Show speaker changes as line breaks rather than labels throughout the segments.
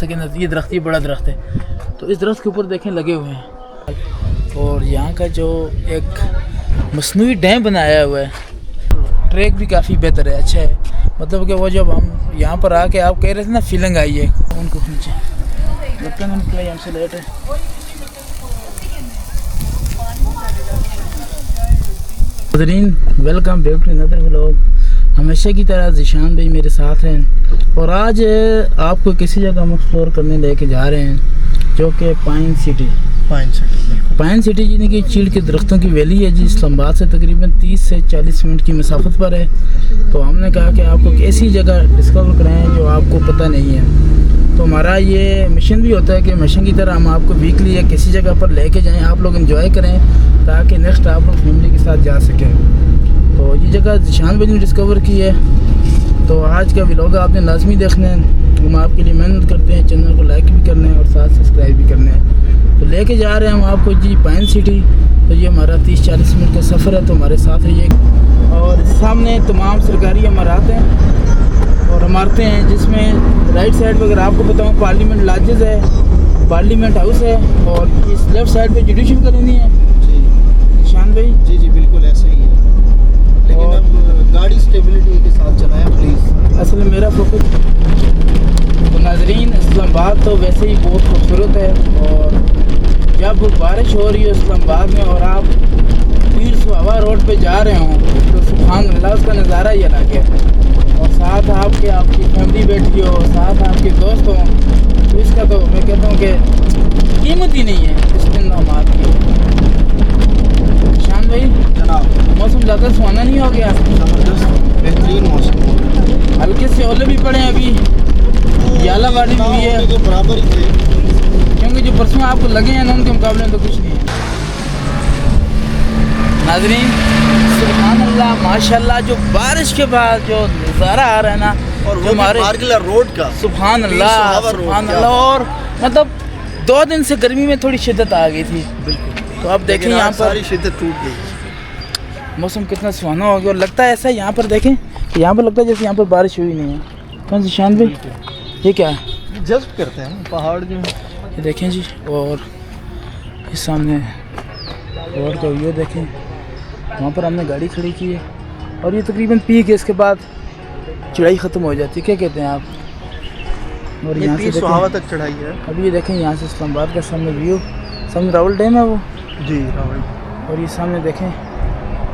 सके ना। ये दरख्त, ये बड़ा दरख्त है, तो इस दरख्त के ऊपर देखें लगे हुए हैं। और यहाँ का जो एक मसनूई डैम बनाया हुआ है, ट्रैक भी काफ़ी बेहतर है, अच्छा है। मतलब कि वो जब हम यहाँ पर आके आप कह रहे थे ना फीलिंग आई है उनको नीचे लगता है निकला हमसे लेट है। नाज़रीन welcome back to another vlog. हमेशा की तरह ज़ीशान भाई मेरे साथ हैं और आज आपको किसी जगह हम एक्सप्लोर करने लेके जा रहे हैं जो कि पाइन सिटी यानी कि चीड़ के दरख्तों की वैली है जी। इस्लामाबाद से तकरीबन 30 से 40 मिनट की मसाफत पर है। तो हमने कहा कि आपको एक ऐसी जगह डिस्कवर कराएं जो आपको पता नहीं है। तो हमारा ये मिशन भी होता है कि मिशन की तरह हम आपको वीकली या किसी जगह पर लेके जाएं, आप लोग एंजॉय करें ताकि नेक्स्ट आप लोग फैमिली के साथ जा सकें। तो ये जगह ज़ीशान भाई ने डिस्कवर की है। तो आज का व्लॉग आपने लाजमी देखना है। हम आपके लिए मेहनत करते हैं, चैनल को लाइक भी करना है और साथ सब्सक्राइब भी करना है। तो लेके जा रहे हैं हम आपको जी पाइन सिटी। तो ये हमारा 30-40 मिनट का सफ़र है, तो हमारे साथ रहिए। और सामने तमाम सरकारी इमारत हैं और इमारतें हैं, जिसमें राइट साइड पर अगर आपको बताऊँ पार्लियामेंट लॉजेस है, पार्लियामेंट हाउस है, और इस लेफ़्ट साइड पे जुडिशल कॉलोनी है। ज़ीशान भाई
जी बिल्कुल ऐसे ही है, लेकिन अब गाड़ी स्टेबिलिटी के साथ चलाएं प्लीज़।
असल में मेरा फोकस। तो नाज़रीन इस्लामाबाद तो वैसे ही बहुत खूबसूरत है, और जब बारिश हो रही है इस्लामाबाद में और आप पीर सुहावा रोड पे जा रहे हों तो सुभान अल्लाह, उसका नज़ारा ही अलग है। और साथ आपकी फैमिली बैठी हो, साथ आपके दोस्त हों, तो इसका तो मैं कहता हूँ कि कीमत ही नहीं है इस दिन नमाज की। शान भाई
जनाब
मौसम ज़्यादा सुहाना नहीं हो गया?
ज़बरदस्त बेहतरीन मौसम,
हल्के से ओले भी पड़े हैं, अभी यालावाड़ी भी हुई है,
के बराबर ही थे,
क्योंकि जो परसों आपको लगे हैं ना उनके मुकाबले में तो कुछ नहीं है। नाज़रीन सुभान अल्लाह माशाल्लाह, जो बारिश के बाद जो नज़ारा आ रहा है ना,
और
जो हमारे
मार्गिला रोड का
सुभान अल्लाह। और मतलब 2 दिन से गर्मी में थोड़ी शिद्दत आ गई थी।
बिल्कुल।
तो आप देखें यहाँ पर
सारी शिद्दत टूट गई,
मौसम कितना सुहाना हो गया। और लगता है ऐसा यहाँ पर देखें, यहाँ पर लगता है जैसे यहाँ पर बारिश हुई नहीं है। कौन सी शान भाई ये क्या है?
जज्ब करते हैं पहाड़ जो है।
ये देखें जी, और इस सामने रोड का व्यू देखें, वहाँ पर हमने गाड़ी खड़ी की है। और ये तकरीबन पीक है, इसके बाद चढ़ाई ख़त्म हो जाती है, क्या कहते हैं आप? और यहाँ से
सुहावा तक चढ़ाई है।
अभी ये देखें यहाँ से इस्लामाबाद का सामने व्यू, सामने रावल डैम है वो
जी रावल।
और ये सामने देखें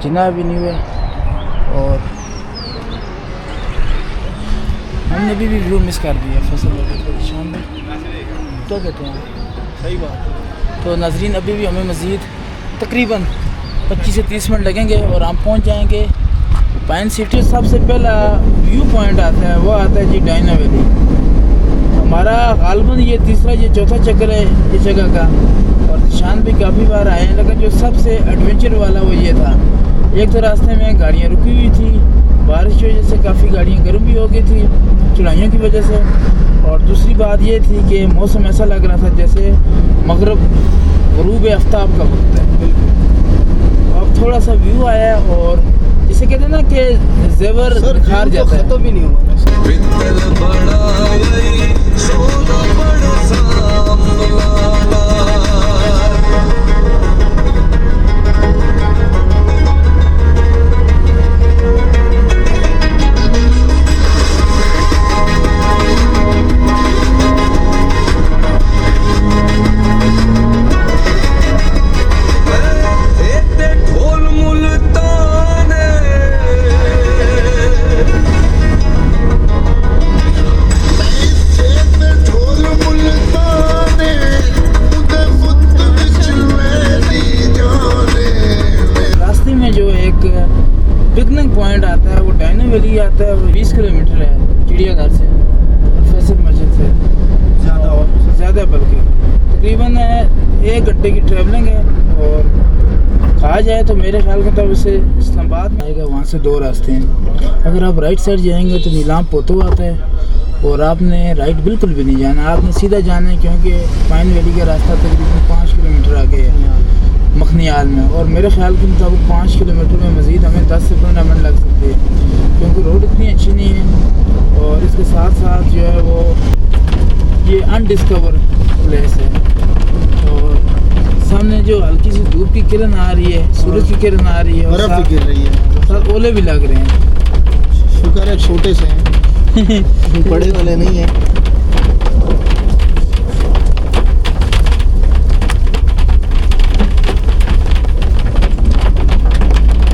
जिना एवेन्यू है। और हमने भी व्यू मिस कर दिया फसल शाम में, क्या कहते हैं?
सही बात है।
तो नाज़रीन अभी भी हमें मज़ीद तकरीबन 25 से 30 मिनट लगेंगे और हम पहुंच जाएंगे पाइन सिटी। सबसे पहला व्यू पॉइंट आता है, वो आता है जी डायना वैली। हमारा गालबन ये तीसरा ये चौथा चक्कर है इस जगह का। और ज़ीशान भी काफ़ी बार आए हैं, लेकिन जो सबसे एडवेंचर वाला वो ये था। एक तो रास्ते में गाड़ियाँ रुकी हुई थी, बारिश की वजह से काफ़ी गाड़ियाँ गर्म भी हो गई थी चढ़ाइयों की वजह से। और दूसरी बात ये थी कि मौसम ऐसा लग रहा था जैसे मगरब ग़ुरूब आफ्ताब का वक्त है। अब थोड़ा सा व्यू आया और जिसे कहते हैं ना कि ज़ेवर निखार जाता है।
तो भी नहीं हुआ
पिकनिक पॉइंट आता है, वो डायना वैली आता है। वो 20 किलोमीटर है चिड़ियाघर से, फैसल मस्जिद से ज़्यादा बल्कि तकरीबन 1 घंटे की ट्रैवलिंग है। और कहा जाए तो मेरे ख्याल के तब से इस्लामाबाद में आएगा, वहाँ से 2 रास्ते हैं। अगर आप राइट साइड जाएंगे तो नीलाम पोतो आता है, और आपने राइट बिल्कुल भी नहीं जाना, आपने सीधा जाना है, क्योंकि पाइन वैली का रास्ता तकरीबन 5 किलोमीटर आगे है मखनियाल में। और मेरे ख्याल के मुताबिक 5 किलोमीटर में मज़ीद हमें 10 से 15 मिनट लग सकते हैं, क्योंकि रोड इतनी अच्छी नहीं है। और इसके साथ साथ जो है वो ये अनडिस्कवर प्लेस है। और सामने जो हल्की सी धूप की किरण आ रही है, सूरज की किरण आ रही है, और
बर्फ भी गिर रही है,
साथ ओले भी लग रहे हैं।
शुक्र है छोटे से हैं बड़े वाले नहीं हैं।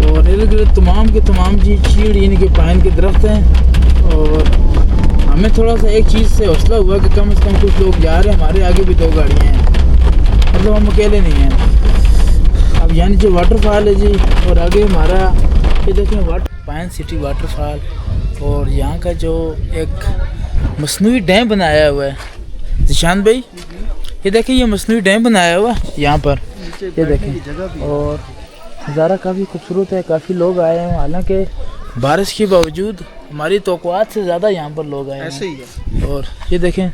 और इर्द गिर्द तमाम के तमाम जी चीड़ यानी कि पाइन के दरख्त हैं। और हमें थोड़ा सा एक चीज़ से हौसला हुआ कि कम से कम कुछ लोग जा रहे हैं, हमारे आगे भी 2 गाड़ियाँ हैं, मतलब हम अकेले नहीं हैं। अब यानी जो वाटरफॉल है जी, और आगे हमारा ये देखें पाइन सिटी वाटरफॉल। और यहाँ का जो एक मसनूई डैम बनाया हुआ है जिशान भाई, ये देखें ये मसनूई डैम बनाया हुआ है यहाँ पर, ये देखें। और नज़ारा काफ़ी खूबसूरत है, काफ़ी लोग आए हैं, हालांकि बारिश के बावजूद हमारी तवक्कुआत से ज़्यादा यहाँ पर लोग आए हैं।
ऐसे ही है।
और ये देखें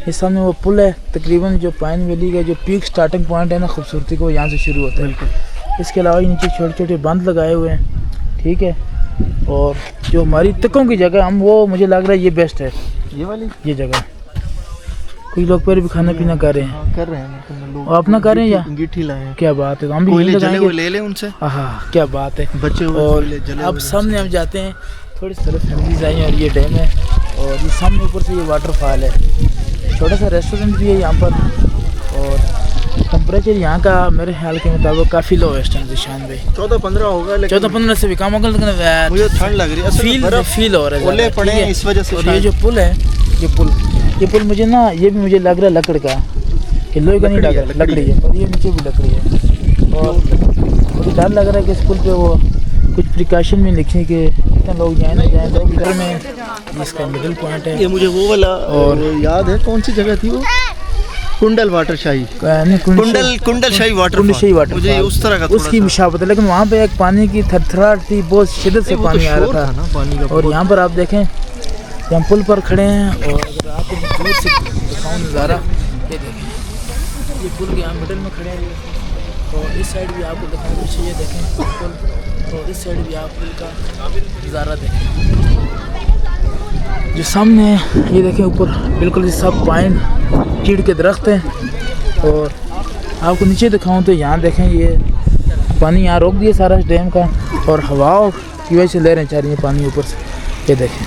इस सामने वो पुल है, तकरीबन जो पाइन वैली का जो पीक स्टार्टिंग पॉइंट है ना खूबसूरती को, यहाँ से शुरू होता है। इसके अलावा नीचे छोटे छोटे बंद लगाए हुए हैं, ठीक है। और जो हमारी तकों की जगह हम वो मुझे लग रहा है ये बेस्ट है,
ये वाली
ये जगह। कुछ लोग पर भी खाना पीना कर रहे हैं,
कर रहे हैं लोग।
और अपना कर रहे हैं या
अंगीठी लाए हैं,
क्या बात है, तो हम भी
कोयले
यही
जले
लगाएंगे।
हुए ले ले उनसे।
हाँ क्या बात है।
बच्चे हुए
और
कोयले जले
अब
हुए
सामने हम जाते हैं, थोड़ी सी तरफ फैमिलीज आई हैं, और ये डैम है, और ये सामने ऊपर से ये वाटरफॉल है, छोटा सा रेस्टोरेंट भी है यहाँ पर। और टेम्परेचर यहाँ का मेरे ख्याल के मुताबिक काफ़ी लो है इस टाइम जिशान भाई,
14-15 होगा, लेकिन
14-15 से भी कम होगा, लेकिन
मुझे ठंड लग रही है,
फील हो रहा है,
ओले पड़े हैं इस वजह से।
और ये जो पुल है, ये पुल मुझे ना, ये भी मुझे लग रहा है लकड़ का, कि लोहे का नहीं लग रहा, लकड़ी है, और ये नीचे भी लकड़ी है। और मुझे डर लग रहा है कि इस पुल पे वो कुछ प्रिकॉशन में लिखे कि कितने लोग जाए ना जाए। लोग इधर में इसका मिडिल पॉइंट है।
ये मुझे वो वाला
और
याद है, कौन सी जगह थी वो, कुंडल वाटरशाही,
कुंडल
कुंडलशाही
कुंडलशाही
वाटर, मुझे उस तरह का
उसकी मुशाबत है, लेकिन वहाँ पे एक पानी की थरथराहट थी, बहुत शिद्दत से पानी आ रहा था
पानी का।
और यहाँ पर आप देखें, हम पुल पर खड़े हैं, और अगर आपको दूर से दिखाऊं नज़ारा, ये देखें, ये पुल के यहाँ मिडल में खड़े हैं, और इस साइड भी आपको दिखाऊं, पीछे ये देखें पुल, और इस साइड भी आप पुल का नज़ारा देखें। जो सामने है ये देखें ऊपर बिल्कुल ये सब पाइन चीड़ के दरख्त हैं। और आपको नीचे दिखाऊं तो यहाँ देखें ये पानी यहाँ रोक दिया सारा डैम का, और हवाओं की वजह से लहरें चल रही हैं पानी ऊपर से, ये देखें।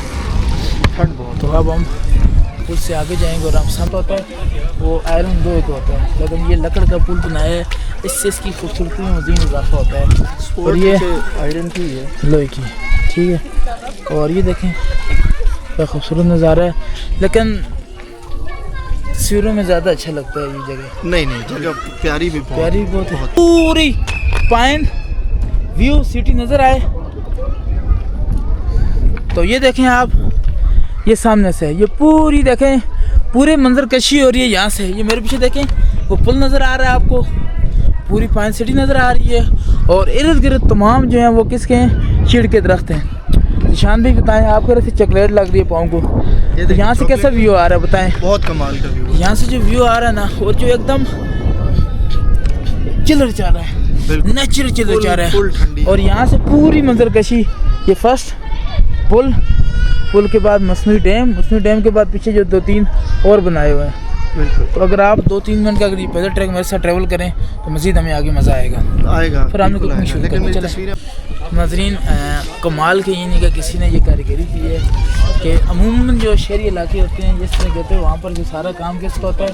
तो अब हम पुल से आगे जाएंगे, और हम साथ होता है वो आयरन लोहे का होता है, लेकिन ये लकड़ का पुल बनाया है, इससे इसकी खूबसूरती में मज़ीद इजाफा होता है। और ये
आयरन की है,
लोहे की, ठीक है। और ये देखें क्या खूबसूरत नज़ारा है, लेकिन तस्वीरों में ज़्यादा अच्छा लगता है ये जगह।
नहीं जगह प्यारी भी
बहुत है। पूरी पाइन व्यू सिटी नज़र आए तो ये देखें आप, ये सामने से ये पूरी देखें, पूरे मंजर कशी हो रही है यहाँ से। ये मेरे पीछे देखें वो पुल नज़र आ रहा है आपको, पूरी पाइन सिटी नज़र आ रही है, और इर्द गिर्द तमाम जो हैं वो किसके हैं, चीड़ के दरख्त हैं। निशान भी बताएं, आपको रही चॉकलेट लग रही है पाँव को, तो यहाँ से कैसा व्यू आ रहा है बताएं।
बहुत कमाल का व्यू,
यहाँ से जो व्यू आ रहा है ना, और जो एकदम चिलर जा रहा है, नेचुरल चिलर जा रहा है। और यहाँ से पूरी मंजर कशी, ये फर्स्ट पुल के बाद मसनूई डैम के बाद पीछे जो 2-3 और बनाए हुए हैं। तो अगर आप 2-3 मिनट का अगर ये पैदल ट्रैक मेरे साथ ट्रैवल करें तो मज़ीद हमें आगे मज़ा आएगा। फिर हमने कुकिंग शुरू कर दी। नाज़रीन कमाल के ये नहीं कि किसी ने ये कारीगरी की है कि अमूमन जो शहरी इलाके होते हैं जिस तरह कहते हैं, वहाँ पर जो सारा काम किसका होता है,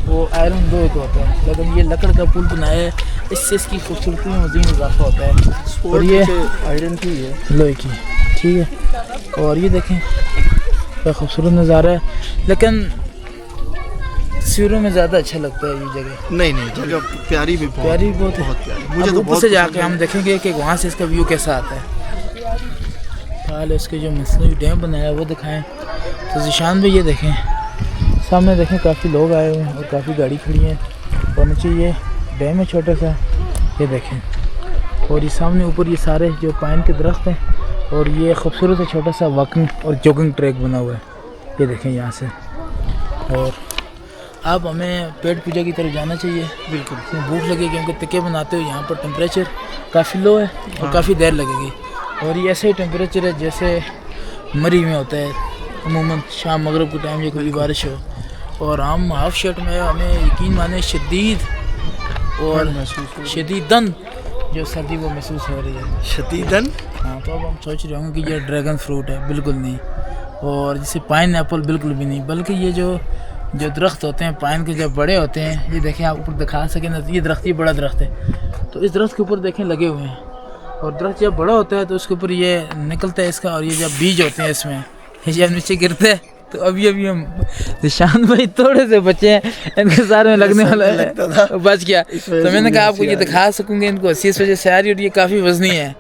वो आयरन लोहे का होता है, लेकिन ये लकड़ का पुल बनाया है, इससे इसकी खूबसूरती में मज़ीद इजाफा होता है। और ये
आयरन की है,
लोहे की, ठीक है। और ये देखें क्या खूबसूरत नज़ारा है, लेकिन तस्वीरों में ज़्यादा अच्छा लगता है ये जगह।
नहीं जगह प्यारी भी बहुत
है।
मुझे तो
ऊपर से जाके हम देखेंगे कि वहाँ से इसका व्यू कैसा आता है। हाल इसके जो मसनूई डैम बनाया है वो दिखाएं। तो जिशान भी ये देखें, सामने देखें काफ़ी लोग आए हुए हैं और काफ़ी गाड़ी खड़ी हैं, और नीचे ये डैम है छोटा सा, ये देखें। और ये सामने ऊपर ये सारे जो पाइन के दरख्त हैं, और ये खूबसूरत है छोटा सा वॉकिंग और जॉगिंग ट्रैक बना हुआ है, ये देखें यहाँ से। और अब हमें पेट पूजा की तरफ जाना चाहिए, बिल्कुल भूख लगी, क्योंकि तके बनाते हो यहाँ पर टेम्परेचर काफ़ी लो है और काफ़ी देर लगेगी। और ये ऐसे ही टेम्परेचर है जैसे मरी में होता है अमूमन शाम मगरिब के टाइम, ये कभी बारिश हो। और हम हाफ शर्ट में हमें यकीन माने शदीद और शदीदन जो सर्दी वो महसूस हो रही है
शदीदन।
हाँ, तो अब हम सोच रहे होंगे कि ये ड्रैगन फ्रूट है, बिल्कुल नहीं। और जैसे पाइन एप्पल बिल्कुल भी नहीं, बल्कि ये जो दरख्त होते हैं पाइन के जब बड़े होते हैं, ये देखें आप ऊपर दिखा सकें ना, ये दरख्त ये बड़ा दरख्त है, तो इस दरख्त के ऊपर देखें लगे हुए हैं। और दरख्त जब बड़ा होता है तो उसके ऊपर ये निकलता है इसका, और ये जब बीज होते हैं इसमें, ये जब नीचे गिरते हैं तो अभी हम निशान भाई थोड़े से बच्चे हैं, इनके सारे में लगने वाला है, बच गया। तो मैंने कहा आपको ये दिखा सकूँगी इनको, इस वजह से आ रही, और ये काफ़ी वजनी है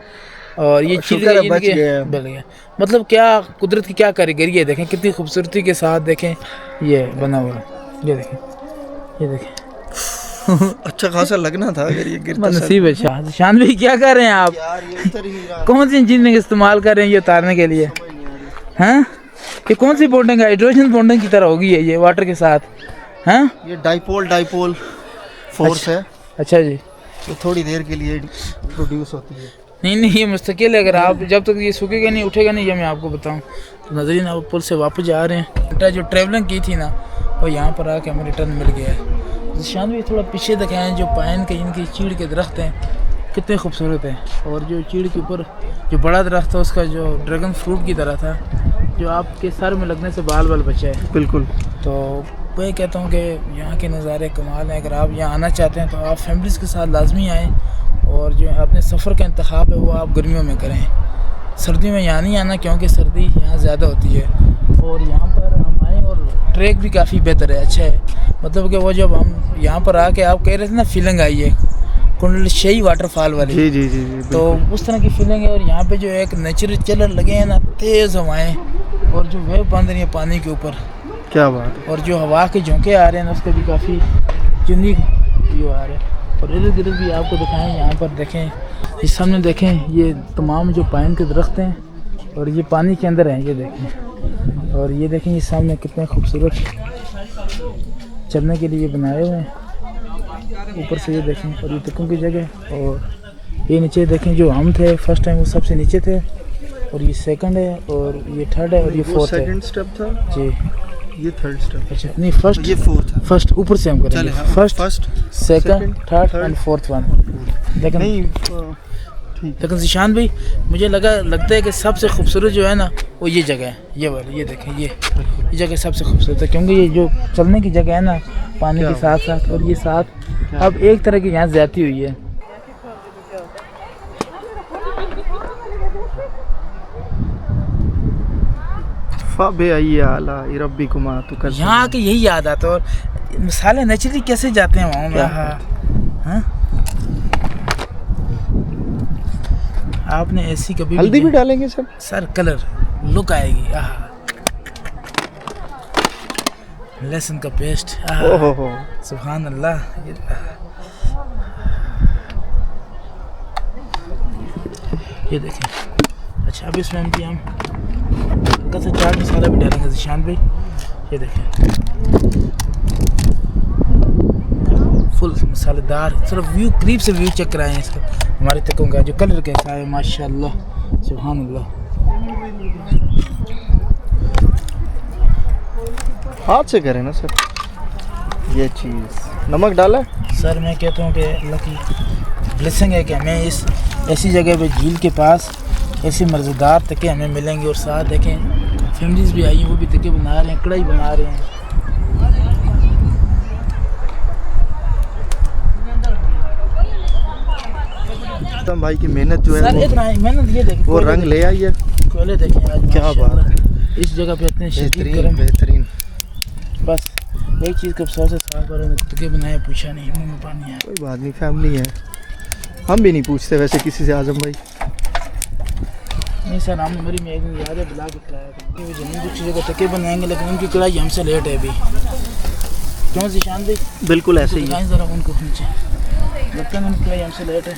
और ये चीज़ बच गया। मतलब क्या कुदरत की क्या कारीगरी है, देखें कितनी खूबसूरती के साथ, देखें ये बना हुआ, ये देखें, ये देखें।
अच्छा खासा लगना था अगर ये गिरता।
नसीब है। शान भाई क्या कर रहे हैं आप? कौन सी इंजीनियरिंग इस्तेमाल कर रहे हैं ये उतारने के लिए? हैं ये कौन सी बॉन्डिंग है? हाइड्रोजन बॉन्डिंग की तरह होगी है ये वाटर के साथ। हैं
ये डाइपोल फोर्स है।
अच्छा जी,
तो थोड़ी देर के लिए प्रोड्यूस होती है।
नहीं ये मुस्तकिल है, अगर आप जब तक ये सूखेगा नहीं उठेगा नहीं, ये मैं आपको बताऊं। तो नजरीन आप पुल से वापस जा रहे हैं, जो ट्रैवलिंग की थी ना वो यहाँ पर आके हमें रिटर्न मिल गया है। शान भी थोड़ा पीछे दिखाएं, जो पाइन के इनकी चीड़ के दरख्त हैं कितने खूबसूरत हैं, और जो चीड़ के ऊपर जो बड़ा दरख्त था उसका जो ड्रैगन फ्रूट की तरह था, जो आपके सर में लगने से बाल बचा है।
बिल्कुल।
तो मैं कहता हूँ कि यहाँ के नज़ारे कमाल हैं। अगर आप यहाँ आना चाहते हैं तो आप फैमिलीज़ के साथ लाजमी आएँ, और जो अपने सफ़र का इंतखाब है वो आप गर्मियों में करें। सर्दियों में यहाँ नहीं आना, क्योंकि सर्दी यहाँ ज़्यादा होती है। और यहाँ पर हम आए और ट्रैक भी काफ़ी बेहतर है, अच्छा है। मतलब कि वो जब हम यहाँ पर आके आप कह रहे थे ना फीलिंग आई है कुंडल शाही वाटरफॉल वाली,
जी
तो उस तरह की फीलिंग है। और यहाँ पे जो एक नेचुरल चलर लगे हैं ना, तेज़ हवाएं, और जो वेव बंद रही है पानी के ऊपर,
क्या बात है।
और जो हवा के झोंके आ रहे हैं ना उसके भी काफ़ी यूनिक व्यू आ रहे हैं। और इर्द गिर्द भी आपको दिखाएं, यहाँ पर देखें, इस सामने देखें, ये तमाम जो पाइन के दरख्त हैं और ये पानी के अंदर हैं, ये देखें। और ये देखें, ये सामने कितने खूबसूरत चलने के लिए बनाए हुए हैं, ऊपर से ये देखें। और ये तकों की जगह, और ये नीचे देखें, जो हम थे फर्स्ट टाइम वो सबसे नीचे थे, और ये सेकंड है, और ये थर्ड है, और ये फोर्थ है।
सेकंड स्टेप था
जी,
ये थर्ड स्टेप।
अच्छा नहीं फर्स्ट,
ये फोर्थ है।
फर्स्ट ऊपर से हम करेंगे, first second third and fourth one. लेकिन
नहीं
लेकिन जिशान भाई मुझे लगता है कि सबसे खूबसूरत जो है ना वो ये जगह है, ये वाली, ये देखें, ये जगह सबसे खूबसूरत है, क्योंकि ये जो चलने की जगह है ना पानी के साथ साथ, और ये साथ अब एक तरह की यहाँ ज्यादती हुई है। यहाँ आके यही याद आता है, और मिसालें नेचुरली कैसे जाते हैं वहाँ में। हाँ आपने ऐसी कभी
हल्दी भी डालेंगे
सर कलर लुक आएगी। लहसुन का पेस्ट, सुभान अल्लाह। ये देखें। अच्छा अब इसमें हम हल्का सा चाट मसाला भी डालेंगे जिशान भाई, ये देखें, फुल मसालेदार। सिर्फ व्यू करीब से व्यू चेक कराएं इसका, हमारे तकों का जो कलर कैसा है, माशाल्लाह सुभान अल्लाह।
हाथ से करें ना सर ये चीज़। नमक डाला
सर, मैं कहता हूँ कि अल्लाह की ब्लेसिंग है कि हमें इस ऐसी जगह पे झील के पास ऐसी मज़ेदार तके हमें मिलेंगे। और साथ देखें फैमिलीज़ भी आई हैं, वो भी तके बना रहे हैं, कढ़ाई बना रहे हैं।
भाई की मेहनत जो है
सर इतना मेहनत, ये देखें
वो रंग ले आई है।
कोयले देखें आज,
क्या बात है,
इस जगह पे इतने शदीद गर्म।
बेहतरीन।
बस एक चीज़ का अफसोस है, साथ बार तके बनाया, पूछा नहीं, मुँह में पानी आया।
कोई बात नहीं, फैमिली है, हम भी नहीं पूछते वैसे किसी से आजम भाई।
नहीं सर, हम मेरी में एक दिन याद है बुला के खिलाया था कि वो जमीन दूसरी जगह तके बनाएंगे, लेकिन उनकी कढ़ाई हमसे लेट है अभी। क्यों जिशान भाई?
बिल्कुल ऐसे ही
है। ज़रा उनको नीचे लगता है उनकी कढ़ाई हमसे लेट है।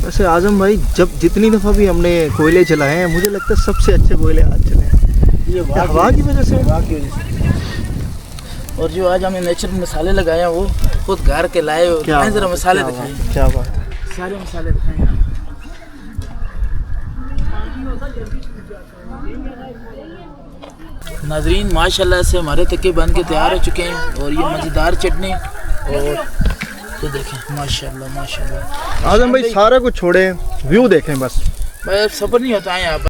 वैसे आजम भाई जब जितनी दफ़ा भी हमने कोयले जलाए हैं, मुझे लगता है सबसे अच्छे कोयले आज चले हैं। ये हवा की वजह से,
हवा की वजह से। और जो आज हमने नेचुरल मसाले लगाए हैं वो खुद घर के लाए हो। ज़रा मसाले दिखाएं।
क्या बात है,
सारे मसाले दिखाएं। नाजरीन माशाल्लाह से हमारे तके बन के तैयार हो चुके हैं और ये मज़ेदार चटनी और ये देखें माशाल्लाह माशाल्लाह।
आजम भाई सारा कुछ छोड़े व्यू देखें बस
भाई अब सब्र नहीं होता है यहाँ पर।